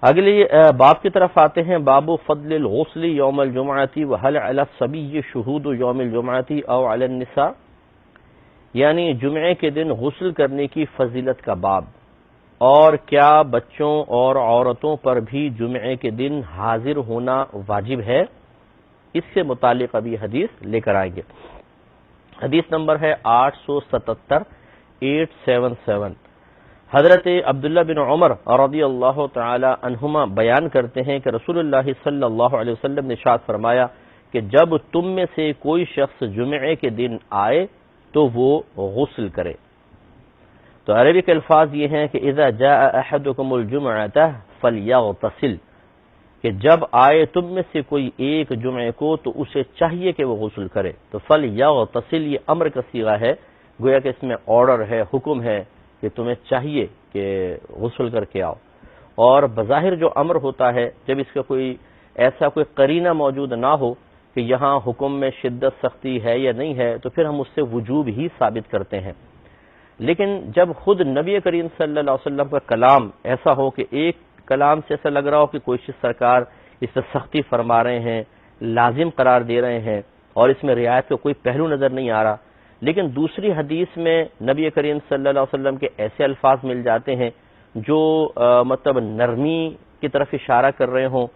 اگلی باب کی طرف آتے ہیں، باب فضل الغسل یوم الجمعۃ وهل علی الصبی شہود یوم الجمعۃ او علی النساء، یعنی جمعے کے دن غسل کرنے کی فضیلت کا باب، اور کیا بچوں اور عورتوں پر بھی جمعے کے دن حاضر ہونا واجب ہے؟ اس سے متعلق ابھی حدیث لے کر آئیں گے۔ حدیث نمبر ہے 877 حضرت عبداللہ بن عمر رضی اللہ تعالی عنہما بیان کرتے ہیں کہ رسول اللہ صلی اللہ علیہ وسلم نے ارشاد فرمایا کہ جب تم میں سے کوئی شخص جمعے کے دن آئے تو وہ غسل کرے۔ تو عربی کے الفاظ یہ ہیں کہ اذا جاء احدکم الجمعۃ فلیغتسل، کہ جب آئے تم میں سے کوئی ایک جمعے کو تو اسے چاہیے کہ وہ غسل کرے۔ تو فلیغتسل یہ امر کا صیغہ ہے، گویا کہ اس میں آرڈر ہے، حکم ہے کہ تمہیں چاہیے کہ غسل کر کے آؤ۔ اور بظاہر جو امر ہوتا ہے، جب اس کا کوئی ایسا کوئی قرینہ موجود نہ ہو کہ یہاں حکم میں شدت سختی ہے یا نہیں ہے، تو پھر ہم اس سے وجوب ہی ثابت کرتے ہیں۔ لیکن جب خود نبی کریم صلی اللہ علیہ وسلم کا کلام ایسا ہو کہ ایک کلام سے ایسا لگ رہا ہو کہ کوئی سرکار اس سے سختی فرما رہے ہیں، لازم قرار دے رہے ہیں، اور اس میں رعایت کا کوئی پہلو نظر نہیں آ رہا، لیکن دوسری حدیث میں نبی کریم صلی اللہ علیہ وسلم کے ایسے الفاظ مل جاتے ہیں جو مطلب نرمی کی طرف اشارہ کر رہے ہوں،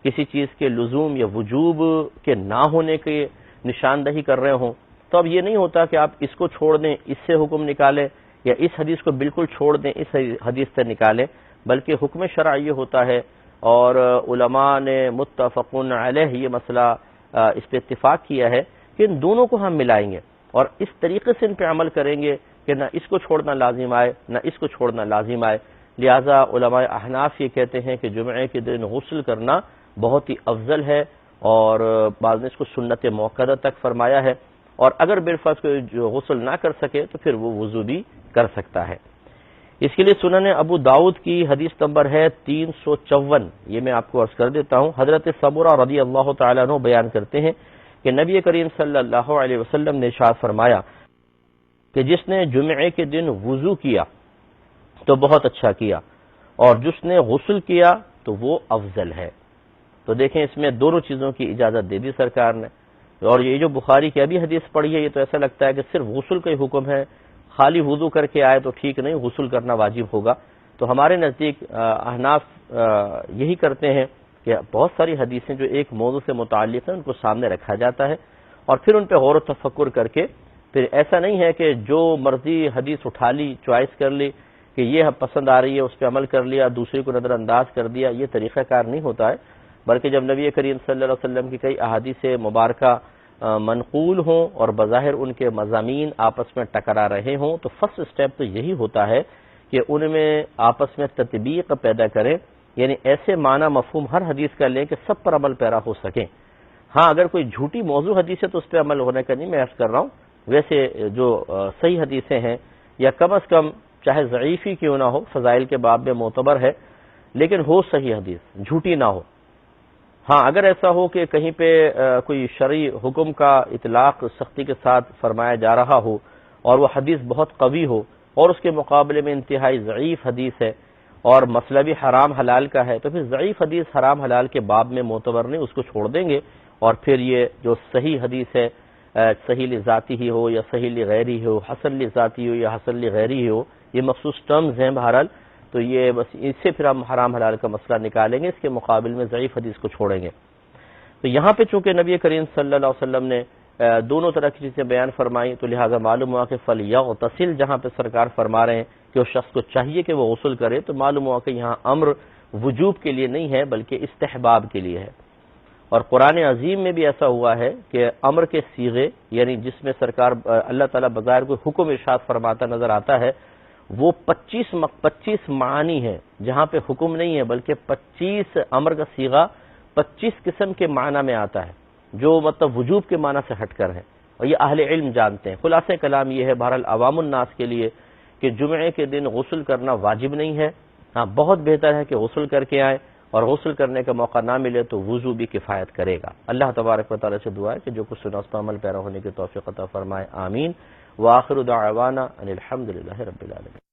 کسی چیز کے لزوم یا وجوب کے نہ ہونے کے نشاندہی کر رہے ہوں، تو اب یہ نہیں ہوتا کہ آپ اس کو چھوڑ دیں، اس سے حکم نکالیں، یا اس حدیث کو بالکل چھوڑ دیں، اس حدیث سے نکالیں، بلکہ حکم شرع یہ ہوتا ہے، اور علماء نے متفقن علیہ یہ مسئلہ اس پہ اتفاق کیا ہے کہ ان دونوں کو ہم ملائیں گے اور اس طریقے سے ان پہ عمل کریں گے کہ نہ اس کو چھوڑنا لازم آئے نہ اس کو چھوڑنا لازم آئے۔ لہذا علماء احناف یہ کہتے ہیں کہ جمعے کے دن غسل کرنا بہت ہی افضل ہے، اور بعض نے اس کو سنت موقدہ تک فرمایا ہے، اور اگر بالفرض کوئی جو غسل نہ کر سکے تو پھر وہ وضو بھی کر سکتا ہے۔ اس کے لیے سنن ابو داؤد کی حدیث نمبر ہے 354، یہ میں آپ کو عرض کر دیتا ہوں۔ حضرت سمرہ رضی اللہ تعالیٰ عنہ بیان کرتے ہیں کہ نبی کریم صلی اللہ علیہ وسلم نے ارشاد فرمایا کہ جس نے جمعے کے دن وضو کیا تو بہت اچھا کیا، اور جس نے غسل کیا تو وہ افضل ہے۔ تو دیکھیں اس میں دونوں چیزوں کی اجازت دے دی سرکار نے، اور یہ جو بخاری کی ابھی حدیث پڑھی ہے یہ تو ایسا لگتا ہے کہ صرف غسل کا ہی حکم ہے، خالی وضو کر کے آئے تو ٹھیک نہیں، غسل کرنا واجب ہوگا۔ تو ہمارے نزدیک احناف یہی کرتے ہیں کہ بہت ساری حدیثیں جو ایک موضوع سے متعلق ہیں ان کو سامنے رکھا جاتا ہے، اور پھر ان پہ غور و تفکر کر کے پھر ایسا نہیں ہے کہ جو مرضی حدیث اٹھا لی، چوائس کر لی کہ یہ پسند آ رہی ہے اس پہ عمل کر لیا، دوسری کو نظر انداز کر دیا، یہ طریقہ کار نہیں ہوتا ہے، بلکہ جب نبی کریم صلی اللہ علیہ وسلم کی کئی احادیث مبارکہ منقول ہوں اور بظاہر ان کے مضامین آپس میں ٹکرا رہے ہوں تو فرسٹ سٹیپ تو یہی ہوتا ہے کہ ان میں آپس میں تطبیق پیدا کریں، یعنی ایسے معنی مفہوم ہر حدیث کا لیں کہ سب پر عمل پیرا ہو سکیں۔ ہاں اگر کوئی جھوٹی موضوع حدیث ہے تو اس پہ عمل ہونے کا نہیں میں عرض کر رہا ہوں، ویسے جو صحیح حدیثیں ہیں یا کم از کم چاہے ضعیف ہی کیوں نہ ہو، فضائل کے باب میں معتبر ہے، لیکن ہو صحیح حدیث، جھوٹی نہ ہو۔ ہاں اگر ایسا ہو کہ کہیں پہ کوئی شرعی حکم کا اطلاق سختی کے ساتھ فرمایا جا رہا ہو اور وہ حدیث بہت قوی ہو اور اس کے مقابلے میں انتہائی ضعیف حدیث ہے اور مسئلہ بھی حرام حلال کا ہے، تو پھر ضعیف حدیث حرام حلال کے باب میں معتبر نہیں، اس کو چھوڑ دیں گے، اور پھر یہ جو صحیح حدیث ہے، صحیح لذاتی ہی ہو یا صحیح لغیری ہو، حسن لذاتی ہو یا حسن لغیری ہو، یہ مخصوص ٹرمز ہیں بہرحال، تو یہ بس اس سے پھر ہم حرام حلال کا مسئلہ نکالیں گے، اس کے مقابل میں ضعیف حدیث کو چھوڑیں گے۔ تو یہاں پہ چونکہ نبی کریم صلی اللہ علیہ وسلم نے دونوں طرح کی چیزیں بیان فرمائی، تو لہٰذا معلوم ہوا کہ فلیغتسل جہاں پہ سرکار فرما رہے ہیں کہ اس شخص کو چاہیے کہ وہ غسل کرے، تو معلوم ہوا کہ یہاں امر وجوب کے لیے نہیں ہے بلکہ استحباب کے لیے ہے۔ اور قرآن عظیم میں بھی ایسا ہوا ہے کہ امر کے صیغے، یعنی جس میں سرکار اللہ تعالیٰ بظاہر کوئی حکم ارشاد فرماتا نظر آتا ہے، وہ 25 معانی ہیں جہاں پہ حکم نہیں ہے بلکہ 25 امر کا صیغہ 25 قسم کے معنی میں آتا ہے جو مطلب وجوب کے معنی سے ہٹ کر ہے، اور یہ اہل علم جانتے ہیں۔ خلاصہ کلام یہ ہے بہرحال عوام الناس کے لیے کہ جمعے کے دن غسل کرنا واجب نہیں ہے، ہاں بہت بہتر ہے کہ غسل کر کے آئیں، اور غسل کرنے کا موقع نہ ملے تو وضو بھی کفایت کرے گا۔ اللہ تبارک و تعالی سے دعا ہے کہ جو کچھ سنا اس پر عمل پیرا ہونے کی توفیق عطا فرمائے، آمین۔ وآخر دعوانا ان الحمد للہ رب العالمین۔